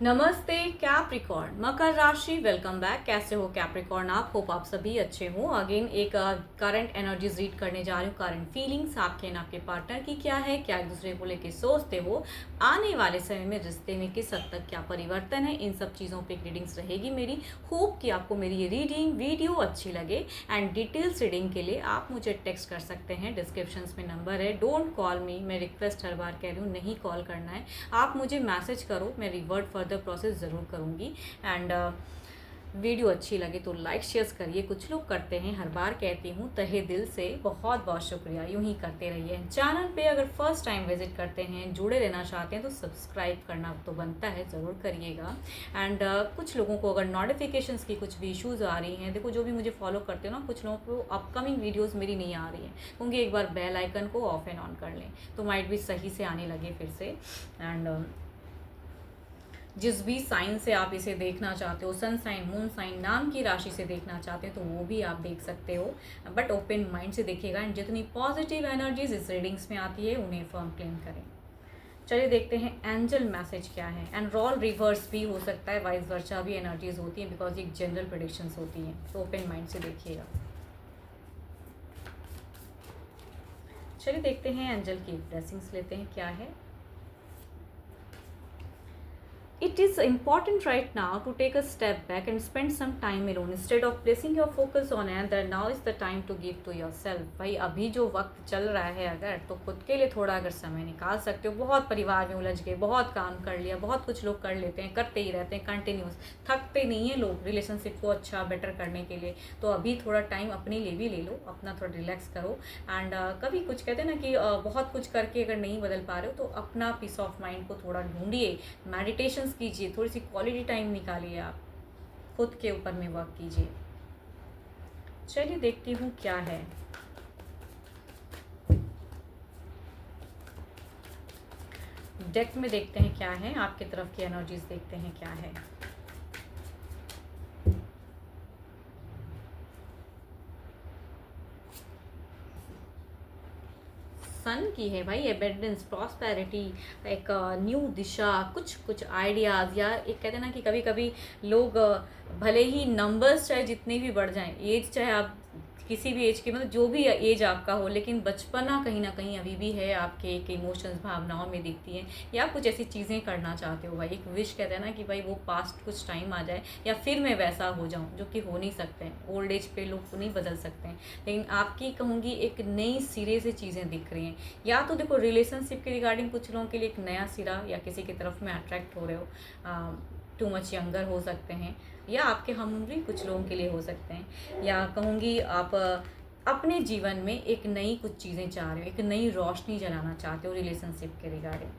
नमस्ते कैप्रिकॉर्न मकर राशि। Welcome back. कैसे हो कैप्रिकॉर्न आप? होप आप सभी अच्छे हो। अगेन एक करंट एनर्जीज रीड करने जा रही हूँ। करंट फीलिंग्स आपके एंड आपके पार्टनर की क्या है, क्या एक दूसरे को लेके सोचते हो, आने वाले समय में रिश्ते में किस हद तक क्या परिवर्तन है, इन सब चीज़ों पे रीडिंग्स रहेगी मेरी। होप कि आपको मेरी ये रीडिंग वीडियो अच्छी लगे। एंड डिटेल्स रीडिंग के लिए आप मुझे टेक्स्ट कर सकते हैं, डिस्क्रिप्शन में नंबर है। डोंट कॉल मी, मैं रिक्वेस्ट हर बार कह रही हूँ, नहीं कॉल करना है। आप मुझे मैसेज करो, मैं रिवर्ट फर्दर प्रोसेस ज़रूर करूँगी। एंड वीडियो अच्छी लगे तो लाइक शेयर करिए। कुछ लोग करते हैं, हर बार कहती हूँ तहे दिल से बहुत बहुत शुक्रिया। यूँ ही करते रहिए। चैनल पे अगर फर्स्ट टाइम विजिट करते हैं, जुड़े रहना चाहते हैं तो सब्सक्राइब करना तो बनता है, ज़रूर करिएगा। एंड कुछ लोगों को अगर नोटिफिकेशंस की कुछ भी इशूज़ आ रही हैं, देखो जो भी मुझे फॉलो करते हो ना, कुछ लोगों को अपकमिंग वीडियोज़ मेरी नहीं आ रही हैं, क्योंकि एक बार बेल आइकन को ऑफ एंड ऑन कर लें तो माइट भी सही से आने लगे फिर से। एंड जिस भी साइन से आप इसे देखना चाहते हो, सन साइन, मून साइन, नाम की राशि से देखना चाहते हो तो वो भी आप देख सकते हो, बट ओपन माइंड से देखिएगा। एंड जितनी पॉजिटिव एनर्जीज इस रीडिंग्स में आती है उन्हें फर्म क्लेम करें। चलिए देखते हैं एंजल मैसेज क्या है। एंड रोल रिवर्स भी हो सकता है, वाइस वर्सा भी एनर्जीज होती है, बिकॉज एक जनरल प्रेडिक्शंस होती हैं, तो ओपन माइंड से देखिएगा। चलिए देखते हैं एंजल की ब्लेसिंग्स लेते हैं क्या है। It is important right now to take a step back and spend some time alone instead of placing your focus on another. Now is the time to give to yourself. भाई अभी जो वक्त चल रहा है, अगर तो खुद के लिए थोड़ा अगर समय निकाल सकते हो। बहुत परिवार में उलझ गए, बहुत काम कर लिया, बहुत कुछ लोग कर लेते हैं, करते ही रहते हैं कंटिन्यूस, थकते नहीं हैं लोग रिलेशनशिप को अच्छा बेटर करने के लिए। तो अभी थोड़ा टाइम अपने लिए भी ले लो, अपना थोड़ा रिलैक्स करो। एंड कभी कुछ कहते हैं ना कि बहुत कुछ करके अगर नहीं बदल पा रहे हो तो अपना पीस ऑफ माइंड को थोड़ा ढूंढिए, मेडिटेशन कीजिए, थोड़ी सी क्वालिटी टाइम निकालिए, आप खुद के ऊपर में वर्क कीजिए। चलिए देखती हूँ क्या है। डेक में देखते हैं क्या है, आपकी तरफ की एनर्जीज देखते हैं क्या है। सन की है भाई, एबेंडेंस, प्रॉस्पेरिटी, एक न्यू दिशा, कुछ कुछ आइडियाज़, या एक कहते हैं ना कि कभी कभी लोग भले ही नंबर्स चाहे जितने भी बढ़ जाएं, एज चाहे आप किसी भी एज के, मतलब जो भी एज आपका हो, लेकिन बचपना कहीं ना कहीं अभी भी है आपके, एक इमोशंस भावनाओं में दिखती हैं। या कुछ ऐसी चीज़ें करना चाहते हो भाई, एक विश कहते हैं ना कि भाई वो पास्ट कुछ टाइम आ जाए या फिर मैं वैसा हो जाऊं, जो कि हो नहीं सकते हैं। ओल्ड एज पे लोग नहीं बदल सकते हैं, लेकिन आपकी कहूँगी एक नई सिरे से चीज़ें दिख रही हैं। या तो देखो रिलेशनशिप के रिगार्डिंग कुछ लोगों के लिए एक नया सिरा, या किसी की तरफ में अट्रैक्ट हो रहे हो, टू मच यंगर हो सकते हैं, या आपके हमउम्री कुछ लोगों के लिए हो सकते हैं। या कहूँगी आप अपने जीवन में एक नई कुछ चीज़ें चाह रहे हो, एक नई रोशनी जलाना चाहते हो रिलेशनशिप के रिगार्डिंग।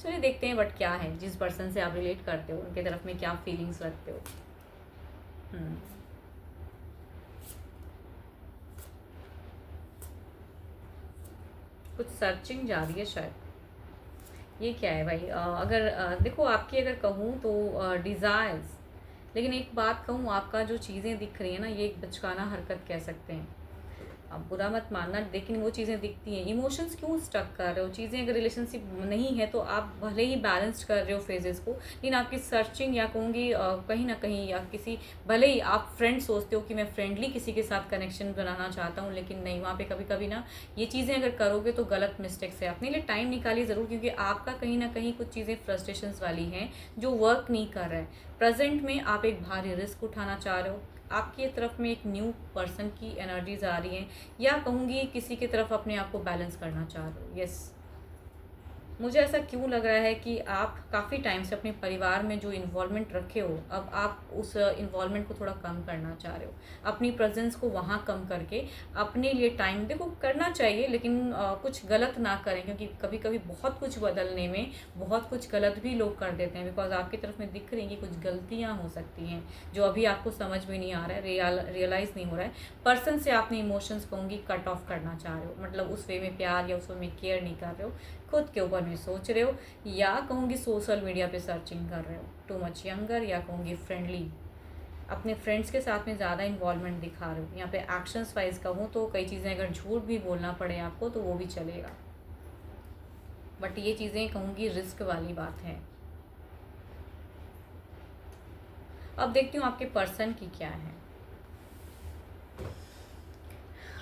चलिए देखते हैं बट क्या है, जिस पर्सन से आप रिलेट करते हो उनके तरफ में क्या फीलिंग्स रखते हो। कुछ सर्चिंग जा रही है शायद। ये क्या है भाई, अगर देखो आपकी अगर कहूँ तो डिज़ायर्स, लेकिन एक बात कहूँ, आपका जो चीज़ें दिख रही है ना, ये एक बचकाना हरकत कह सकते हैं, अब बुरा मत मानना, लेकिन वो चीज़ें दिखती हैं। इमोशंस क्यों स्टक कर रहे हो, चीज़ें अगर रिलेशनशिप नहीं है तो आप भले ही बैलेंस कर रहे हो फेजेस को, लेकिन आपकी सर्चिंग, या कहूँगी कहीं ना कहीं, या किसी, भले ही आप फ्रेंड सोचते हो कि मैं फ्रेंडली किसी के साथ कनेक्शन बनाना चाहता हूँ, लेकिन नहीं, वहाँ पे कभी कभी ना ये चीज़ें अगर करोगे तो गलत मिस्टेक्स है। अपने लिए टाइम निकालिए ज़रूर, क्योंकि आपका कहीं ना कहीं कुछ चीज़ें फ्रस्ट्रेशंस वाली हैं जो वर्क नहीं कर रहा है। प्रेजेंट में आप एक भारी रिस्क उठाना चाह रहे हो, आपकी तरफ में एक न्यू पर्सन की एनर्जीज आ रही हैं, या कहूँगी किसी की तरफ अपने आप को बैलेंस करना चाह रहे हो। यस, मुझे ऐसा क्यों लग रहा है कि आप काफ़ी टाइम से अपने परिवार में जो इन्वॉल्वमेंट रखे हो, अब आप उस इन्वॉल्वमेंट को थोड़ा कम करना चाह रहे हो, अपनी प्रेजेंस को वहाँ कम करके अपने लिए टाइम, देखो करना चाहिए, लेकिन कुछ गलत ना करें, क्योंकि कभी कभी बहुत कुछ बदलने में बहुत कुछ गलत भी लोग कर देते हैं, बिकॉज आपकी तरफ में दिख रही है कि कुछ गलतियाँ हो सकती हैं जो अभी आपको समझ में नहीं आ रहा है, रियलाइज़ नहीं हो रहा है। पर्सन से आपने इमोशंस कहूँगी कट ऑफ करना चाह रहे हो, मतलब उस वे में प्यार या उस वे में केयर नहीं कर रहे हो, खुद के ऊपर में सोच रहे हो, या कहूँगी सोशल मीडिया पे सर्चिंग कर रहे हो, टू मच यंगर, या कहूँगी फ्रेंडली, अपने फ्रेंड्स के साथ में ज़्यादा इन्वॉल्वमेंट दिखा रहे हो। यहाँ पे एक्शंस वाइज कहूँ तो कई चीज़ें अगर झूठ भी बोलना पड़े आपको तो वो भी चलेगा, बट ये चीज़ें कहूँगी रिस्क वाली बात है। अब देखती हूँ आपके पर्सन की क्या है,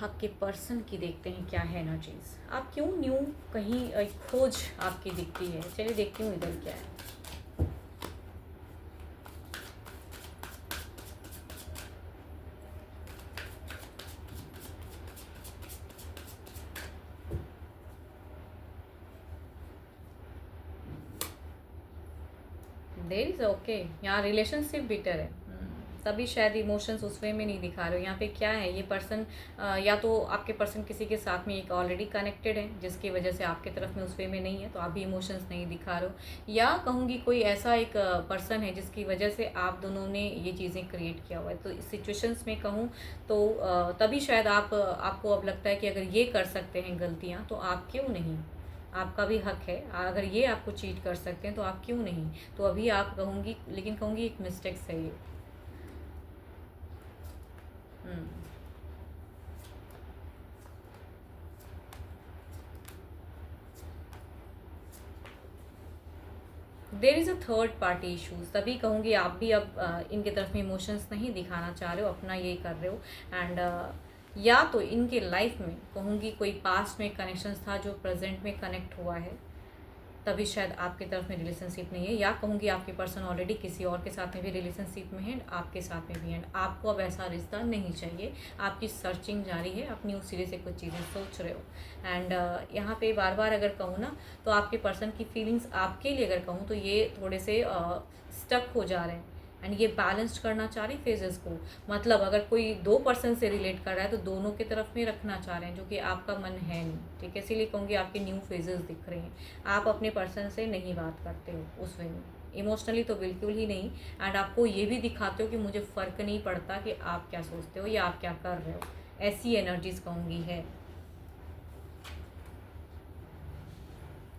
आपके पर्सन की देखते हैं क्या है एनर्जीज। आप क्यों न्यू कहीं खोज आपकी दिखती है। चलिए देखती हूँ इधर क्या है। देयर इज ओके, यहाँ रिलेशनशिप बिटर है। तभी शायद इमोशंस उस वे में नहीं दिखा रहे हो। यहाँ पे क्या है, ये पर्सन या तो आपके पर्सन किसी के साथ में एक ऑलरेडी कनेक्टेड है जिसकी वजह से आपके तरफ में उस वे में नहीं है, तो आप भी इमोशंस नहीं दिखा रहे हो। या कहूँगी कोई ऐसा एक पर्सन है जिसकी वजह से आप दोनों ने ये चीज़ें क्रिएट किया हुआ है। तो इस सिचुएशंस में कहूँ तो तभी शायद आपको अब लगता है कि अगर ये कर सकते हैं गलतियाँ तो आप क्यों नहीं, आपका भी हक है। अगर ये आपको चीट कर सकते हैं तो आप क्यों नहीं। तो अभी आप कहूँगी, लेकिन कहूँगी एक मिस्टेक्स है ये। There is a third party issues, तभी कहूँगी आप भी अब इनके तरफ में इमोशंस नहीं दिखाना चाह रहे हो, अपना ये कर रहे हो। एंड या तो इनके लाइफ में कहूँगी कोई पास्ट में कनेक्शंस था जो प्रेजेंट में कनेक्ट हुआ है, तभी शायद आपके तरफ में रिलेशनशिप नहीं है। या कहूँगी आपके पर्सन ऑलरेडी किसी और के साथ में भी रिलेशनशिप में है, आपके साथ में भी है। आपको अब ऐसा रिश्ता नहीं चाहिए, आपकी सर्चिंग जारी है, आप न्यू सिरे से कुछ चीज़ें सोच रहे हो। एंड यहाँ पे बार बार अगर कहूँ ना तो आपके पर्सन की फीलिंग्स आपके लिए अगर कहूँ तो ये थोड़े से स्टक हो जा रहे हैं। एंड ये बैलेंस्ड करना चाह रही फेजेस को, मतलब अगर कोई दो पर्सन से रिलेट कर रहा है तो दोनों की तरफ में रखना चाह रहे हैं, जो कि आपका मन है नहीं। ठीक है, इसीलिए कहूँगी आपके न्यू फेजेस दिख रहे हैं। आप अपने पर्सन से नहीं बात करते हो उस वे में, इमोशनली तो बिल्कुल ही नहीं। एंड आपको ये भी दिखाते हो कि मुझे फ़र्क नहीं पड़ता कि आप क्या सोचते हो या आप क्या कर रहे हो, ऐसी एनर्जीज कहूँगी है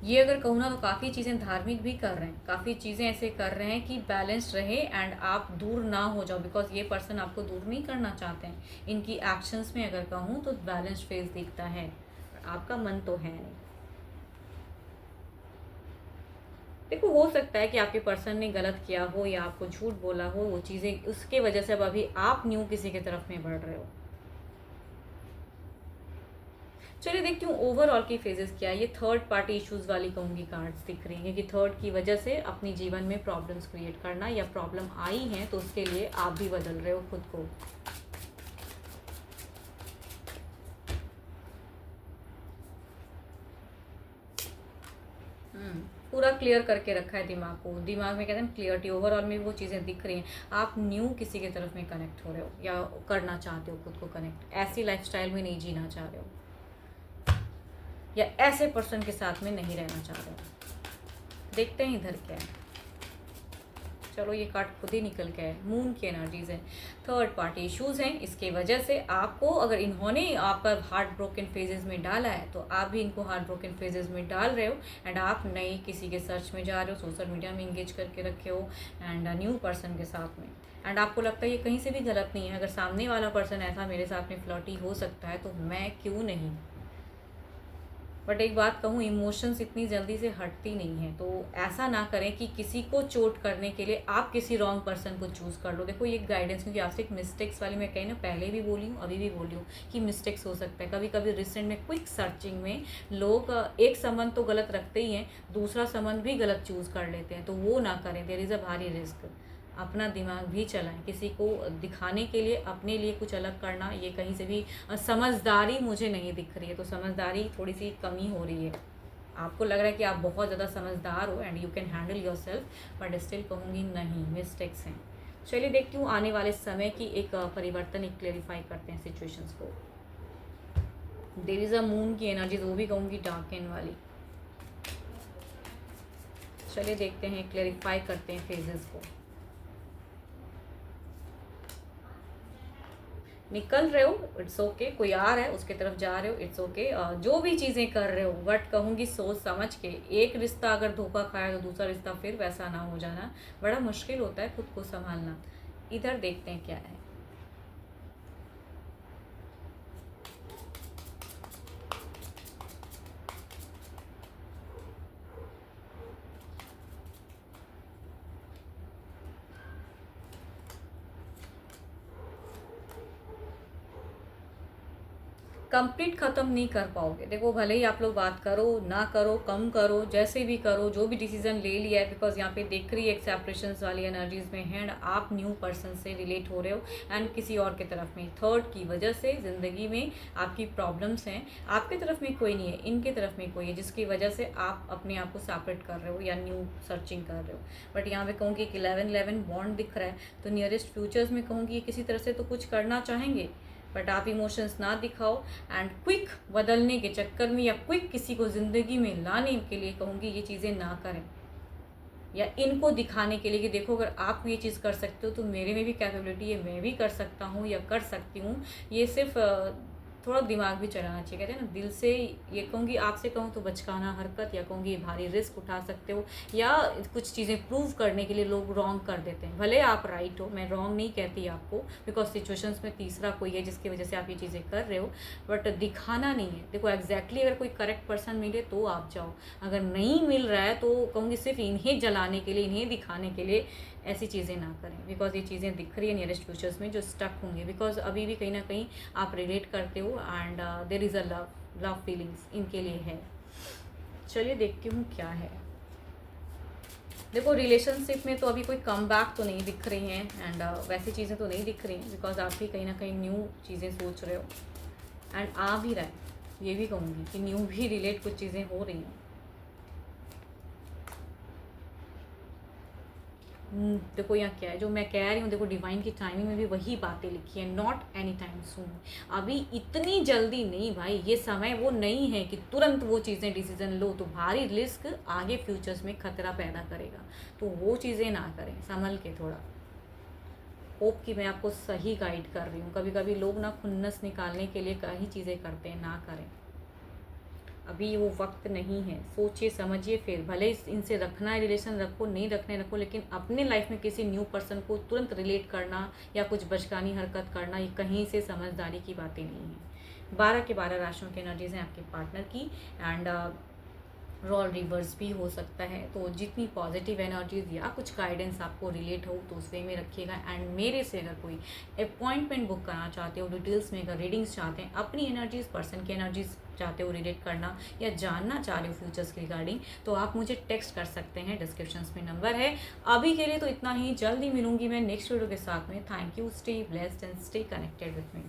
ये। अगर कहूँ ना तो काफ़ी चीज़ें धार्मिक भी कर रहे हैं, काफ़ी चीज़ें ऐसे कर रहे हैं कि बैलेंस रहे एंड आप दूर ना हो जाओ, बिकॉज ये पर्सन आपको दूर नहीं करना चाहते हैं। इनकी एक्शंस में अगर कहूँ तो बैलेंस फेस दिखता है, आपका मन तो है नहीं। देखो, हो सकता है कि आपके पर्सन ने गलत किया हो या आपको झूठ बोला हो, वो चीज़ें उसके वजह से अब अभी आप न्यू किसी की तरफ में बढ़ रहे हो। चलिए देखती हूँ ओवरऑल की फेजेस क्या है। ये थर्ड पार्टी इश्यूज वाली कहूँगी कार्ड्स दिख रही हैं कि थर्ड की वजह से अपनी जीवन में प्रॉब्लम्स क्रिएट करना, या प्रॉब्लम आई है तो उसके लिए आप भी बदल रहे हो खुद को। पूरा क्लियर करके रखा है दिमाग को, दिमाग में कहते हैं क्लियरिटी, ओवरऑल में वो चीज़ें दिख रही हैं। आप न्यू किसी की तरफ में कनेक्ट हो रहे हो या करना चाहते हो खुद को कनेक्ट, ऐसी लाइफस्टाइल में नहीं जीना चाह रहे हो या ऐसे पर्सन के साथ में नहीं रहना चाह रहे हो। देखते हैं इधर क्या है। चलो ये कार्ड खुद ही निकल के है, मून की एनर्जीज है, थर्ड पार्टी इश्यूज हैं। इसके वजह से आपको, अगर इन्होंने आपका हार्ट ब्रोकन फेजेस में डाला है तो आप भी इनको हार्ट ब्रोकन फेजेस में डाल रहे हो। एंड आप नई किसी के सर्च में जा रहे हो, सोशल मीडिया में इंगेज करके रखे हो एंड न्यू पर्सन के साथ में। एंड आपको लगता है ये कहीं से भी गलत नहीं है, अगर सामने वाला पर्सन ऐसा मेरे साथ में फ्लर्टी हो सकता है तो मैं क्यों नहीं। बट एक बात कहूँ, इमोशंस इतनी जल्दी से हटती नहीं है, तो ऐसा ना करें कि किसी को चोट करने के लिए आप किसी रॉन्ग पर्सन को चूज़ कर लो। देखो ये गाइडेंस, क्योंकि आपसे एक मिस्टेक्स वाली मैं कहीं ना पहले भी बोली हूँ अभी भी बोली हूँ कि मिस्टेक्स हो सकता है। कभी कभी रिसेंट में क्विक सर्चिंग में लोग एक संबंध तो गलत रखते ही हैं, दूसरा संबंध भी गलत चूज़ कर लेते हैं, तो वो ना करें। देयर इज़ अ भारी रिस्क। अपना दिमाग भी चलाएं, किसी को दिखाने के लिए अपने लिए कुछ अलग करना, ये कहीं से भी समझदारी मुझे नहीं दिख रही है। तो समझदारी थोड़ी सी कमी हो रही है। आपको लग रहा है कि आप बहुत ज़्यादा समझदार हो and you can handle your self, but still कहूँगी नहीं, मिस्टेक्स हैं। चलिए देखती हूँ आने वाले समय की एक परिवर्तन, एक क्लेरिफाई करते हैं सिचुएशंस को। देयर इज़ अ मून की एनर्जीज, वो भी कहूँगी डार्क एंड वाली। चलिए देखते हैं, क्लेरिफाई करते हैं फेजेस को। निकल रहे हो, इट्स ओके। कोई आ रहा है उसके तरफ जा रहे हो, इट्स ओके। जो भी चीज़ें कर रहे हो, बट कहूँगी सोच समझ के। एक रिश्ता अगर धोखा खाया तो दूसरा रिश्ता फिर वैसा ना हो जाना, बड़ा मुश्किल होता है खुद को संभालना। इधर देखते हैं क्या है। कंप्लीट ख़त्म नहीं कर पाओगे। देखो भले ही आप लोग बात करो ना करो, कम करो, जैसे भी करो, जो भी डिसीजन ले लिया है, बिकॉज यहाँ पे देख रही है एक सेपरेशंस वाली एनर्जीज में है, आप न्यू पर्सन से रिलेट हो रहे हो एंड किसी और की तरफ में थर्ड की वजह से ज़िंदगी में आपकी प्रॉब्लम्स हैं। आपकी तरफ में कोई नहीं है, इनके तरफ में कोई है जिसकी वजह से आप अपने आप को सेपरेट कर रहे हो या न्यू सर्चिंग कर रहे हो। बट यहाँ पे कहूँगी कि 11-11 बॉन्ड दिख रहा है, तो नियरेस्ट फ्यूचर्स में कहूँगी किसी तरह से तो कुछ करना चाहेंगे, बट आप इमोशंस ना दिखाओ एंड क्विक बदलने के चक्कर में या क्विक किसी को ज़िंदगी में लाने के लिए कहूँगी ये चीज़ें ना करें, या इनको दिखाने के लिए कि देखो अगर आप ये चीज़ कर सकते हो तो मेरे में भी कैपेबिलिटी है, मैं भी कर सकता हूँ या कर सकती हूँ। ये सिर्फ थोड़ा दिमाग भी चलाना चाहिए। कहते हैं ना, दिल से ये कहूँगी, आपसे कहूँ तो बचकाना हरकत, या कहूँगी भारी रिस्क उठा सकते हो, या कुछ चीज़ें प्रूव करने के लिए लोग रॉन्ग कर देते हैं। भले आप राइट हो, मैं रॉन्ग नहीं कहती आपको, बिकॉज सिचुएशंस में तीसरा कोई है जिसकी वजह से आप ये चीज़ें कर रहे हो, बट दिखाना नहीं है। देखो एग्जैक्टली अगर कोई करेक्ट पर्सन मिले तो आप जाओ, अगर नहीं मिल रहा है तो कहूँगी सिर्फ इन्हें जलाने के लिए, इन्हें दिखाने के लिए ऐसी चीज़ें ना करें, बिकॉज ये चीज़ें दिख रही है नियरेस्ट फ्यूचर्स में जो स्टक होंगे, बिकॉज अभी भी कहीं ना कहीं आप रिलेट करते हो and there is a love feelings इनके लिए है। चलिए देखती हूँ क्या है। देखो रिलेशनशिप में तो अभी कोई कम बैक तो नहीं दिख रही हैं एंड वैसी चीज़ें तो नहीं दिख रही हैं, बिकॉज आप भी कहीं ना कहीं न्यू चीज़ें सोच रहे हो एंड आ भी रहा है। ये भी कहूँगी कि न्यू भी रिलेट कुछ चीज़ें हो रही हैं। देखो यहाँ क्या है जो मैं कह रही हूँ, देखो डिवाइन की टाइमिंग में भी वही बातें लिखी है, नॉट एनी टाइम सून। अभी इतनी जल्दी नहीं भाई, ये समय वो नहीं है कि तुरंत वो चीज़ें डिसीजन लो, तो भारी रिस्क आगे फ्यूचर्स में खतरा पैदा करेगा, तो वो चीज़ें ना करें, संभल के थोड़ा। होप कि मैं आपको सही गाइड कर रही हूँ। कभी कभी लोग ना खुन्नस निकालने के लिए कई चीज़ें करते हैं, ना करें, अभी वो वक्त नहीं है। सोचिए समझिए, फिर भले इनसे रखना है रिलेशन रखो, नहीं रखने रखो, लेकिन अपने लाइफ में किसी न्यू पर्सन को तुरंत रिलेट करना या कुछ बचकानी हरकत करना, ये कहीं से समझदारी की बातें नहीं है। 12 के 12 राशियों की एनर्जीज हैं आपके पार्टनर की एंड रोल रिवर्स भी हो सकता है, तो जितनी पॉजिटिव एनर्जीज या कुछ गाइडेंस आपको रिलेट हो तो उस वे में रखिएगा। एंड मेरे से अगर कोई अपॉइंटमेंट बुक करना चाहते हो, डिटेल्स में अगर रीडिंग्स चाहते हैं, अपनी एनर्जीज पर्सन की एनर्जीज चाहते हो रिलेट करना या जानना चाह रहे हो फ्यूचर्स के रिगार्डिंग, तो आप मुझे टेक्स्ट कर सकते हैं, डिस्क्रिप्शंस में नंबर है। अभी के लिए तो इतना ही, जल्दी मिलूंगी मैं नेक्स्ट वीडियो के साथ में। Thank you, stay blessed and stay connected with me.